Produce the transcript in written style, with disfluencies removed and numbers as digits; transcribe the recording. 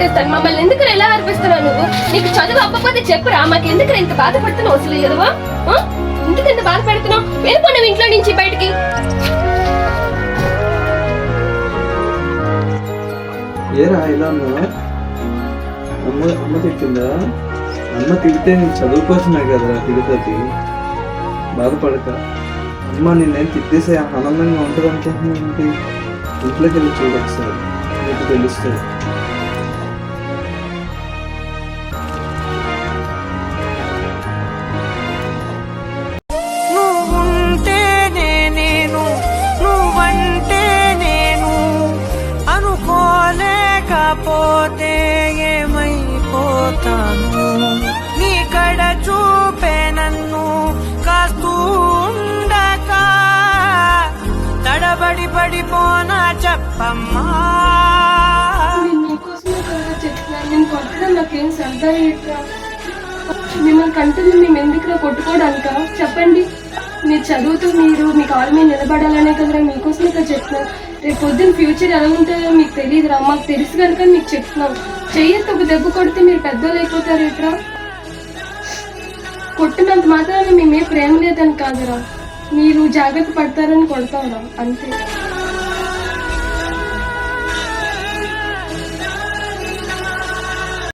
కొట్టేస్తాను. మమ్మల్ని ఎందుకు ఎలా అర్పిస్తున్నావు నువ్వు? నీకు చదువు అవ్వకపోతే చెప్పురా, మాకు ఎందుకు ఇంత బాధపడుతున్నావు? అసలు ఎదవా, ఎందుకు ఇంత బాధపడుతున్నావు? వెళ్ళిపోయినావు ఇంట్లో నుంచి బయటికి. ఏరా ఇలా అమ్మ తిట్టిందా? అమ్మ తిడితే నేను చదువుకోవచ్చున్నా కదరా తిడుతుంది. బాధపడక. అమ్మ నిన్నేం తిట్టేసే ఆనందంగా ఉంటుంది అనుకుంటున్నానంటే ఇంట్లోకి వెళ్ళి చూడొచ్చు సార్, నీకు తెలుస్తుంది. పోతే ఏమైపోతాను, నీ కడ చూపే నన్ను కాస్తూ ఉండక తడబడి పడిపోనా చెప్పమ్మా. నేను కొట్టడం నాకేం సరదా ఏంట్రా? మిమ్మల్ని కంటుంది మేము ఎందుకురా కొట్టుకోవడానిక? చెప్పండి. మీరు చదువుతూ మీరు మీ కాళ్ళ మీద నిలబడాలనే కదరా మీకోసం ఇక్కడ చెప్తున్నాను. రేపు పొద్దున్న ఫ్యూచర్ ఎలా ఉంటుందో మీకు తెలియదురా, మాకు తెలుసు కనుక మీకు చెప్తున్నాం. చెయ్యొద్దు, ఒక దెబ్బ కొడితే మీరు పెద్దోళ్ళు అయిపోతారు ఎట్రా? కొట్టినంత మాత్రాన మేమే ప్రేమ లేదని కాదురా, మీరు జాగ్రత్త పడతారని కొడతారా అంతే.